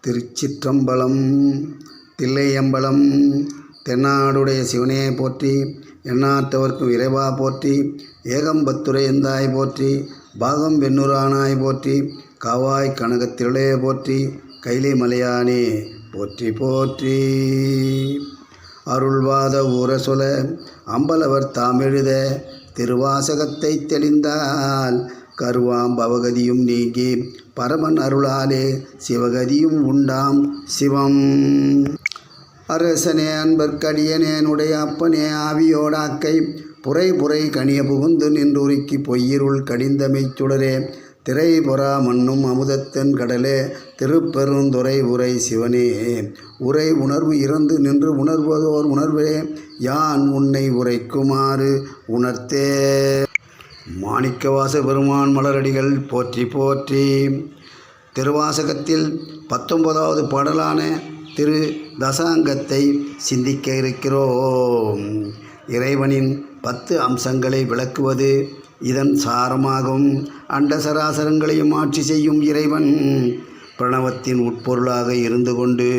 திருச்சிற்றம்பலம். தில்லையம்பலம். தென்னாடுடைய சிவனே போற்றி, எண்ணாற்றவர்க்கும் இறைவா போற்றி, ஏகம்பத்துரை எந்தாய் போற்றி, பாகம் வெண்ணுரானாய் போற்றி, காவாய் கனகத்திருளே போற்றி, கைலை மலையானே போற்றி போற்றி. அருள்வாத ஊரசொல அம்பலவர் தாமெழுத திருவாசகத்தை தெளிந்தால் கருவாம் பவகதியும் நீங்கி பரமன் அருளாலே சிவகதியும் உண்டாம் சிவம். அரசனே அன்பர்க்கடியனேனுடைய அப்பனே ஆவியோடாக்கை புரை புரை கனிய புகுந்து நின்றுருக்கி பொய்யிருள் கடிந்தமைச் சுடரே திரை பொறா மண்ணும் அமுதத்தன் கடலே திருப்பெருந்துறை உரை சிவனே உரை உணர்வு இறந்து நின்று உணர்வதோர் உணர்வே யான் உன்னை உரைக்குமாறு உணர்த்தே. மாணிக்கவாச பெருமான் மலரடிகள் போற்றி போற்றி. திருவாசகத்தில் 19வது பாடலான திரு தசாங்கத்தை சிந்திக்க இருக்கிறோம். இறைவனின் 10 அம்சங்களை விளக்குவது இதன் சாரமாகும். அண்ட சராசரங்களையும் ஆட்சி செய்யும் இறைவன் பிரணவத்தின் உட்பொருளாக இருந்து கொண்டு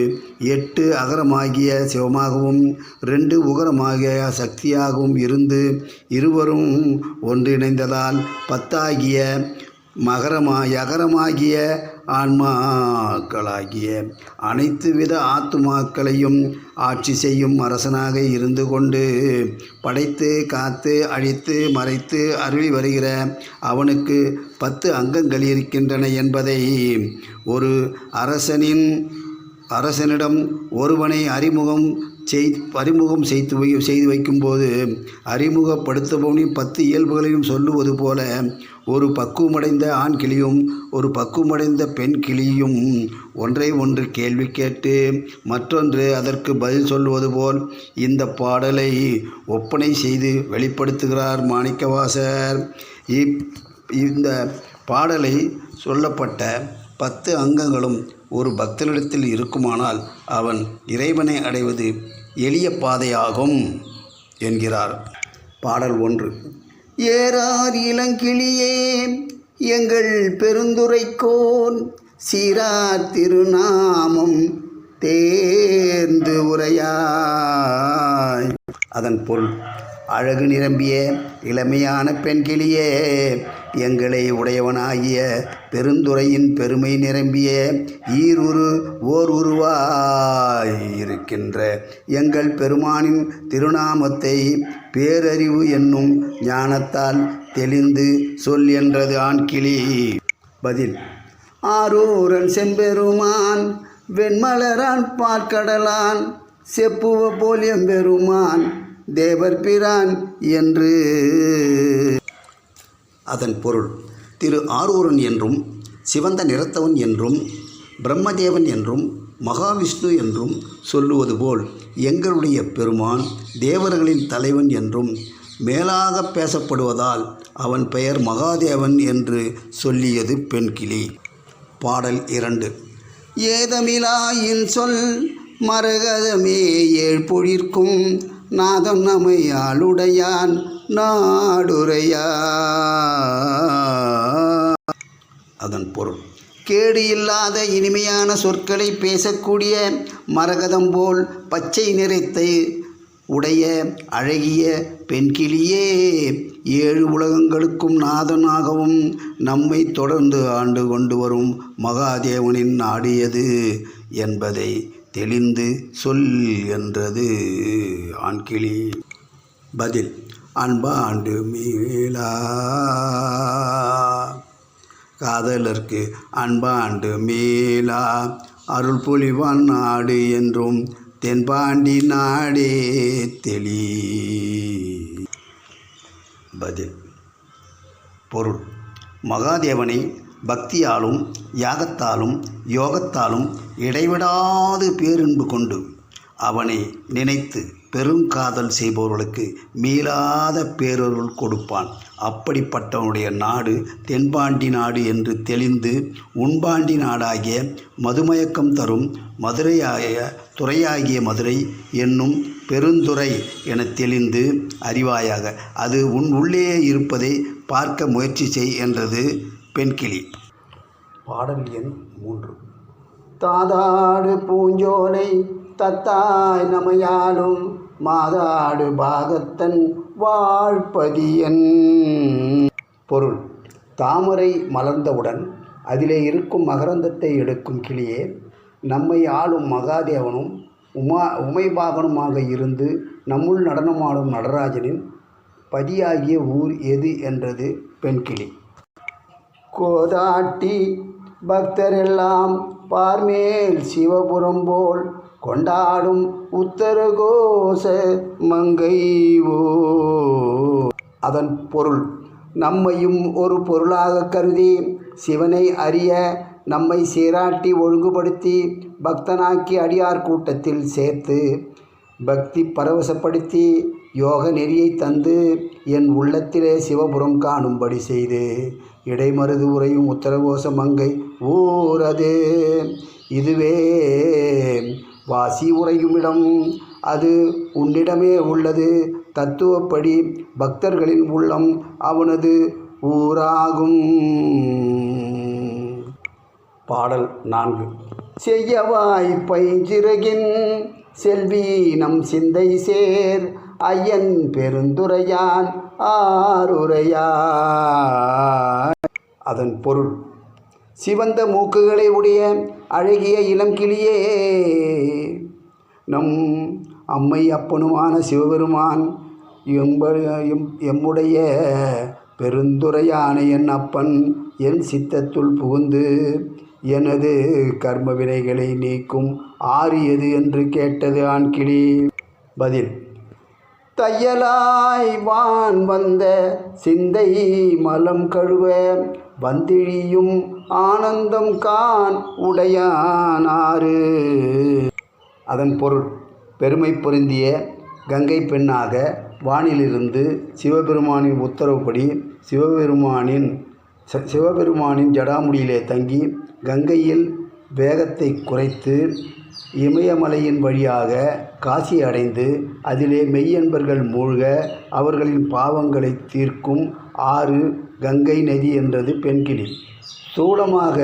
8 அகரமாகிய சிவமாகவும் 2 உகரமாகிய சக்தியாகவும் இருந்து இருவரும் ஒன்றிணைந்ததால் 10 ஆகிய யகரமாகிய ஆன்மாக்களாகிய அனைத்து வித ஆத்துமாக்களையும் ஆட்சி செய்யும் அரசனாக இருந்து கொண்டு படைத்து காத்து அழித்து மறைத்து அருளி வருகிற அவனுக்கு 10 அங்கங்கள் இருக்கின்றன என்பதை ஒரு அரசனிடம் ஒருவனை அறிமுகம் செய்து வைக்கும்போது அறிமுகப்படுத்துபவனின் 10 இயல்புகளையும் சொல்லுவது போல ஒரு பக்குவமடைந்த ஆண் கிளியும் ஒரு பக்குவமடைந்த பெண் கிளியும் ஒன்றை ஒன்று கேள்வி கேட்டு மற்றொன்று அதற்கு பதில் சொல்லுவது போல் இந்த பாடலை ஒப்பனை செய்து வெளிப்படுத்துகிறார் மாணிக்கவாசர். இந்த பாடலை சொல்லப்பட்ட 10 அங்கங்களும் ஒரு பக்தனிடத்தில் இருக்குமானால் அவன் இறைவனை அடைவது எளிய பாதையாகும் என்கிறார். பாடல் 1. ஏறார் இளங்கிளியே எங்கள் பெருந்துரைக்கோன் சீரார் திருநாமம் தேர்ந்து உரையாய். அதன் பொருள், அழகு நிரம்பிய இளமையான பெண்கிளியே, எங்களை உடையவனாகிய பெருந்துறையின் பெருமை நிரம்பிய ஓர் உருவாய் இருக்கின்ற எங்கள் பெருமானின் திருநாமத்தை பேரறிவு என்னும் ஞானத்தால் தெளிந்து சொல் என்றது ஆண்கிளி. பதில்: ஆரூரன் செம்பெருமான் வெண்மலரான் பார்க்கடலான் செப்புவ போல் எம்பெருமான் தேவர் பிரான் என்று. அதன் பொருள், திரு ஆரூரன் என்றும் சிவந்த நிறத்தவன் என்றும் பிரம்மதேவன் என்றும் மகாவிஷ்ணு என்றும் சொல்லுவது போல் எங்களுடைய பெருமான் தேவர்களின் தலைவன் என்றும் மேலாக பேசப்படுவதால் அவன் பெயர் மகாதேவன் என்று சொல்லியது பெண்கிளி. பாடல் 2. ஏதமிலாயின் சொல் மரகதமே ஏழ்பொழிற்கும் நாதம் நமையாளுடையான் நாடுரையா. அதன் பொருள், கேடு இல்லாத இனிமையான சொற்களை பேசக்கூடிய மரகதம் போல் பச்சை நிறத்தை உடைய அழகிய பெண்கிளியே, 7 உலகங்களுக்கும் நாதனாகவும் நம்மை தொடர்ந்து ஆண்டு கொண்டு வரும் மகாதேவனின் நாடியது என்பதை தெளிந்து சொல் என்றது ஆண்கிளி. பதில்: அன்பாண்டு மீளா. காதலர்க்கு அன்பாண்டு மீளா அருள் பொழிவான் நாடு என்றும் தென்பாண்டி நாடே தெளி. பதில். பொருள்: மகாதேவனை பக்தியாலும் யாகத்தாலும் யோகத்தாலும் இடைவிடாது பேரன்பு கொண்டு அவனை நினைத்து பெருங்காதல் செய்பவர்களுக்கு மீளாத பேரருள் கொடுப்பான். அப்படிப்பட்டவனுடைய நாடு தென்பாண்டி நாடு என்று தெளிந்து உண்பாண்டி நாடாகிய மதுமயக்கம் தரும் துறையாகிய மதுரை என்னும் பெருந்துறை என தெளிந்து அறிவாயாக. அது உன் உள்ளே இருப்பதை பார்க்க முயற்சி செய் என்றது பெண்கிளி. பாடல் எண் 3. தாதாடு பூஞ்சோலை தத்தாய் நமையாலும் மாதாடு பாகத்தன் வாழ்பதியன். பொருள்: தாமரை மலர்ந்தவுடன் அதிலே இருக்கும் மகரந்தத்தை எடுக்கும் கிளியே, நம்மை ஆளும் மகாதேவனும் உமைபாகனுமாக இருந்து நம்முள் நடனமாடும் நடராஜனின் பதியாகிய ஊர் எது என்றது பெண்கிளி. கோதாட்டி பக்தரெல்லாம் பார்மேல் சிவபுரம் போல் கொண்டாடும் உத்தரகோச மங்கைவோ. அதன் பொருள்: நம்மையும் ஒரு பொருளாக கருதி சிவனை அறிய நம்மை சீராட்டி ஒழுங்குபடுத்தி பக்தனாக்கி அடியார் கூட்டத்தில் சேர்த்து பக்தி பரவசப்படுத்தி யோக நெறியை தந்து என் உள்ளத்திலே சிவபுரம் காணும்படி செய்து இடைமருது உரையும் உத்தரகோச மங்கை ஊரது. இதுவே வாசி உரையும் இடம், அது உன்னிடமே உள்ளது. தத்துவப்படி பக்தர்களின் உள்ளம் அவனது ஊராகும். பாடல் 4. செய்யவாய் பைஞ்சிறகின் செல்வி நம் சிந்தை சேர் ஐயன் பெருந்துரையான் ஆருரையாய். அதன் பொருள்: சிவந்த மூக்குகளை உடைய அழகிய இளம் கிளியே, நம் அம்மை அப்பனுமான சிவபெருமான் எம்முடைய பெருந்துரையான என் அப்பன் என் சித்தத்துள் புகுந்து எனது கர்ம வினைகளை நீக்கும் ஆரியது என்று கேட்டது ஆண்கிளி. பதில்: தையலாய் வான் வந்த சிந்தை மலம் கழுவ வந்திழியும் ஆனந்தம் கான் உடையானாறு. அதன் பொருள்: பெருமை பொருந்திய கங்கை பெண்ணாக வானிலிருந்து சிவபெருமானின் உத்தரவுப்படி சிவபெருமானின் ஜடாமுடியிலே தங்கி கங்கையில் வேகத்தை குறைத்து இமயமலையின் வழியாக காசி அடைந்து அதிலே மெய்யன்பர்கள் மூழ்க அவர்களின் பாவங்களை தீர்க்கும் ஆறு கங்கை நதி என்றது பெண்கிளி. ஸ்தூலமாக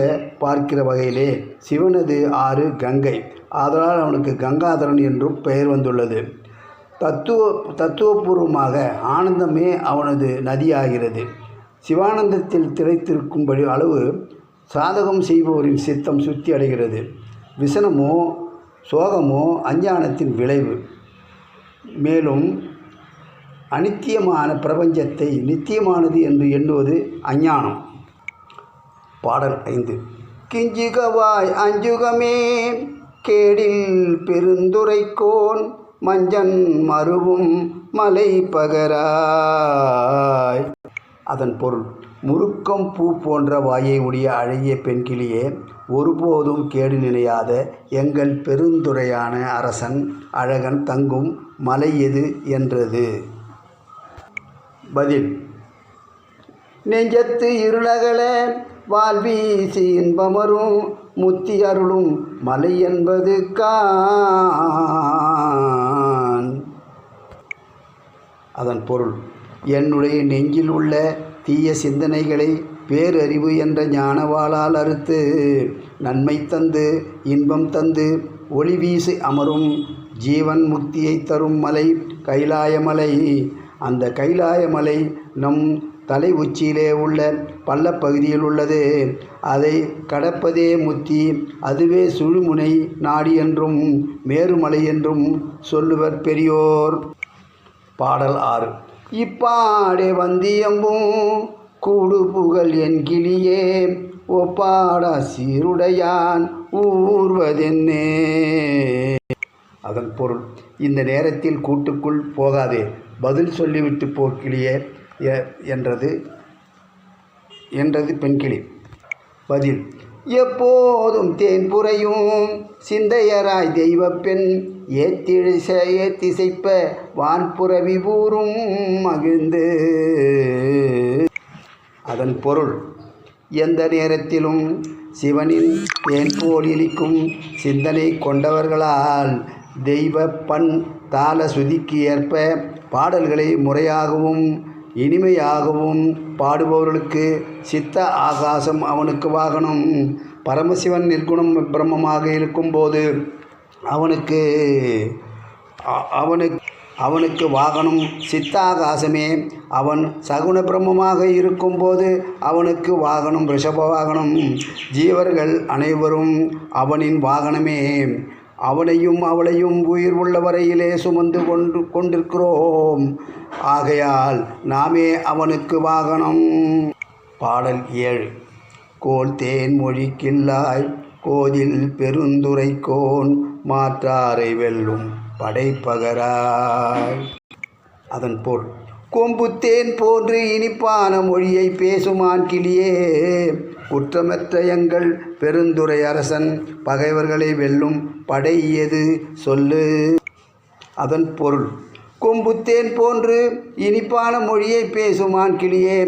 பார்க்கிற வகையிலே சிவனது ஆறு கங்கை, ஆதலால் அவனுக்கு கங்காதரன் என்றும் பெயர் வந்துள்ளது. தத்துவபூர்வமாக ஆனந்தமே அவனது நதியாகிறது. சிவானந்தத்தில் திளைத்திருக்கும்படி அளவு சாதகம் செய்பவரின் சித்தம் சுத்தி அடைகிறது. விசனமோ சோகமோ அஞ்ஞானத்தின் விளைவு. மேலும் அனித்தியமான பிரபஞ்சத்தை நித்தியமானது என்று எண்ணுவது அஞ்ஞானம். பாடல் 5. கிஞ்சுகவாய் அஞ்சுகமே கேடில் பெருந்துரைக்கோன் மஞ்சன் மருவும் மலை பகராய். அதன் பொருள்: முருக்கம் பூ போன்ற வாயை உடைய அழகிய பெண்கிளியே, ஒருபோதும் கேடு நினையாத எங்கள் பெருந்துரையான அரசன் அழகன் தங்கும் மலை எது என்றது. பதில்: நெஞ்சத்து இருளகல வாழ்வீசி இன்பமரும் முத்தி அருளும் மலை என்பது கான். அதன் பொருள்: என்னுடைய நெஞ்சில் உள்ள தீய சிந்தனைகளை பேரறிவு என்ற ஞானவாளால் அறுத்து நன்மை தந்து இன்பம் தந்து ஒளி வீசி அமரும் ஜீவன் முக்தியை தரும் மலை கைலாயமலை. அந்த கைலாயமலை நம் தலை உச்சியிலே உள்ள பள்ளப்பகுதியில் உள்ளது. அதை கடப்பதே முத்தி. அதுவே சுழுமுனை நாடி என்றும் மேருமலை என்றும் சொல்லுவர் பெரியோர். பாடல் 6. இப்பாடே வந்தியம்பும் கூடு புகழ் என் கிளியே, ஒப்பாடா சீருடையான் ஊர்வதென்னே. அதன் பொருள்: இந்த நேரத்தில் கூட்டுக்குள் போகாதே, பதில் சொல்லிவிட்டு போக்கிளியே என்றது பெண்கிளி. பதில்: எப்போதும் தேன் புரையும் சிந்தையராய் தெய்வப்பெண் ஏத்திசைப்ப வான்புறவி ஊரும் மகிழ்ந்து. அதன் பொருள்: எந்த நேரத்திலும் சிவனின் தேன் போல் இனிக்கும் சிந்தனை கொண்டவர்களால் தெய்வ பண் தாள சுதிக்கு ஏற்ப பாடல்களை முறையாகவும் இனிமையாகவும் பாடுபவர்களுக்கு சித்த ஆகாசம் அவனுக்கு வாகனம். பரமசிவன் நிர்குணம் பிரம்மமாக இருக்கும்போது அவனுக்கு வாகனம் சித்தாகாசமே. அவன் சகுண பிரம்மமாக இருக்கும்போது அவனுக்கு வாகனம் ரிஷப வாகனம். ஜீவர்கள் அனைவரும் அவனின் வாகனமே. அவனையும் அவளையும் உயிர் உள்ள வரையிலே சுமந்து கொண்டிருக்கிறோம். ஆகையால் நாமே அவனுக்கு வாகனம். பாடல் 7. கோல் தேன் மொழிக்கில்லாய் கோதில் பெருந்துரைக்கோன் மாற்றாரை வெல்லும் படைப்பகராய். அதன் பொருள்: கொம்புத்தேன் போன்று இனிப்பான மொழியை பேசுமான் கிளியே, குற்றமற்ற எங்கள் பெருந்துரை அரசன் பகைவர்களை வெல்லும் படை எது சொல்லு. அதன் பொருள்: கொம்புத்தேன் போன்று இனிப்பான மொழியை பேசுமான் கிளியே,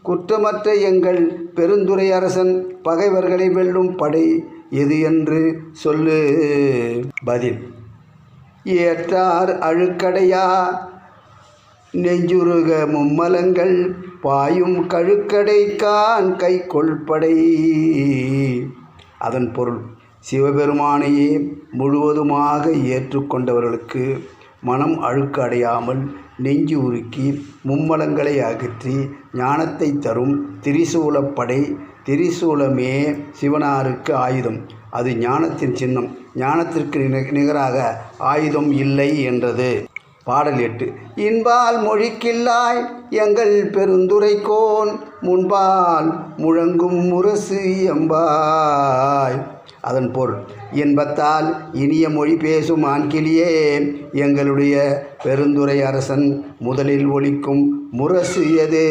குற்றமற்ற எங்கள் பெருந்துரை அரசன் பகைவர்களை வெல்லும் படை எது என்று சொல்லு. பதில்: ஏற்றார் அழுக்கடையா நெஞ்சுருக மும்மலங்கள் பாயும் கழுக்கடைக்கான் கை கொள்படை. அதன் பொருள்: சிவபெருமானையே முழுவதுமாக ஏற்றுக்கொண்டவர்களுக்கு மனம் அழுக்கு அடையாமல் நெஞ்சு உருக்கி மும்மலங்களை அகற்றி ஞானத்தை தரும் திரிசூலப்படை. திரிசூலமே சிவனாருக்கு ஆயுதம். அது ஞானத்தின் சின்னம். ஞானத்திற்கு நிகராக ஆயுதம் இல்லை என்றது. பாடல் 8. இன்பால் மொழிக்கில்லாய் எங்கள் பெருந்துரைக்கோன் முன்பால் முழங்கும் முரசு எம்பாய். அதன் பொருள்: இன்பத்தால் இனிய மொழி பேசும் ஆண்கிளியே, எங்களுடைய பெருந்துரை அரசன் முதலில் ஒலிக்கும் முரசு எது?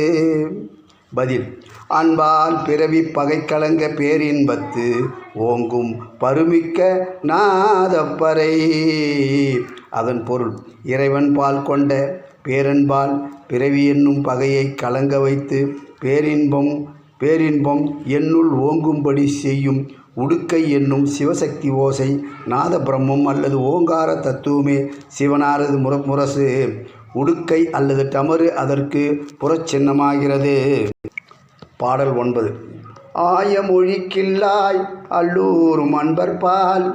பதில்: அன்பால் பிறவி பகை கலங்க பேரின்பத்து ஓங்கும் பருமிக்க நாதப்பறை. அதன் பொருள்: இறைவன் பால் கொண்ட பேரன்பால் பிறவி என்னும் பகையை கலங்க வைத்து பேரின்பம் என்னுள் ஓங்கும்படி செய்யும் உடுக்கை என்னும் சிவசக்தி ஓசை. நாத பிரம்மம் அல்லது ஓங்கார தத்துவமே சிவனாரது முரசு. உடுக்கை அல்லது டமரு அதற்கு புறச்சின்னமாகிறது. பாடல் 9. ஆயமொழிக்கில்லாய் அல்லூரும் அன்பர்பால்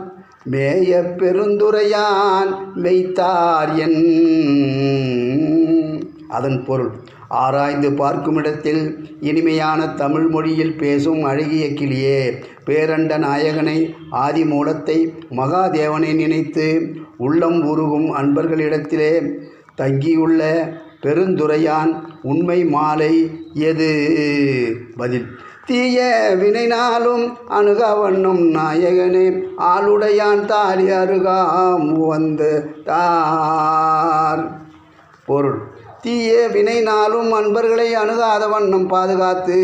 மேய பெருந்துரையான் மெய்த்தார் என். அதன் பொருள்: ஆராய்ந்து பார்க்குமிடத்தில் இனிமையான தமிழ் மொழியில் பேசும் அழகிய கிளியே, பேரண்ட நாயகனை ஆதி மூலத்தை மகாதேவனை நினைத்து உள்ளம் உருகும் அன்பர்களிடத்திலே தங்கியுள்ள பெருந்துரையான் உண்மை மாலை எது? பதில்: தீய வினைனாலும் அணுகவண்ணம் நாயகனே, ஆளுடையான் தாலி அருகாம் வந்த தார். பொருள்: தீய வினைனாலும் அன்பர்களை அணுகாத வண்ணம் பாதுகாத்து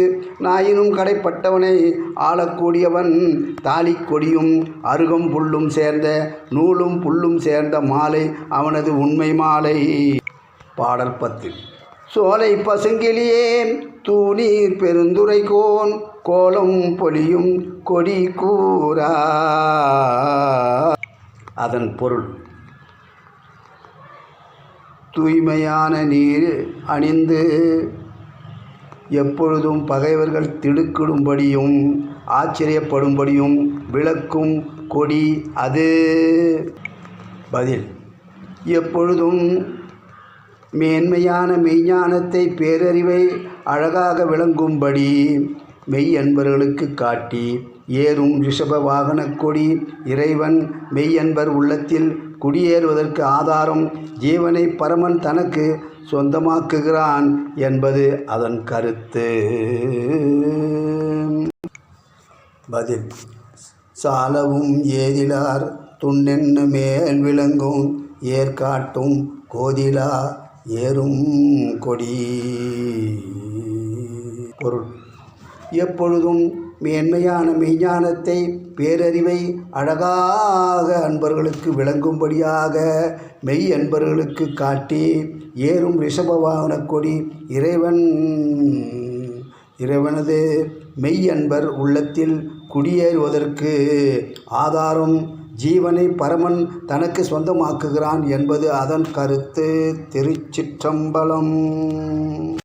நாயினும் கடைப்பட்டவனை ஆளக்கூடியவன். தாலி கொடியும் அருகம் புல்லும் சேர்ந்த நூலும் புல்லும் சேர்ந்த மாலை அவனது உண்மை மாலை. பாடல் 10. சோலை பசுங்கிளியே தூநீர் பெருந்துரைக்கோன் கோலம் பொலியும் கொடி கூரா. அதன் பொருள்: தூய்மையான நீர் அணிந்து எப்பொழுதும் பகைவர்கள் திடுக்கிடும்படியும் ஆச்சரியப்படும்படியும் விளக்கும் கொடி அது. பதில்: எப்பொழுதும் மேன்மையான மெய்ஞானத்தை பேரறிவை அழகாக விளங்கும்படி மெய் அன்பர்களுக்கு காட்டி ஏறும் ரிஷப வாகனக் கொடி. இறைவன் மெய்யன்பர் உள்ளத்தில் குடியேறுவதற்கு ஆதாரம். ஜீவனை பரமன் தனக்கு சொந்தமாக்குகிறான் என்பது அதன் கருத்து. பதில்: சாலவும் ஏதிலார் துண்ணென்னு மேல் விளங்கும் ஏற்காட்டும் கோதிலா ஏறும் கொடி. பொருள்: எப்பொழுதும் மேன்மையான மெய்ஞானத்தை பேரறிவை அழகாக அன்பர்களுக்கு விளங்கும்படியாக மெய் அன்பர்களுக்கு காட்டி ஏறும் ரிஷபவாகனக் கொடி. இறைவனது மெய் அன்பர் உள்ளத்தில் குடியேறுவதற்கு ஆதாரம். ஜீவனை பரமன் தனக்கு சொந்தமாக்குகிறான் என்பது அதன் கருத்து. திருச்சிற்றம்பலம்.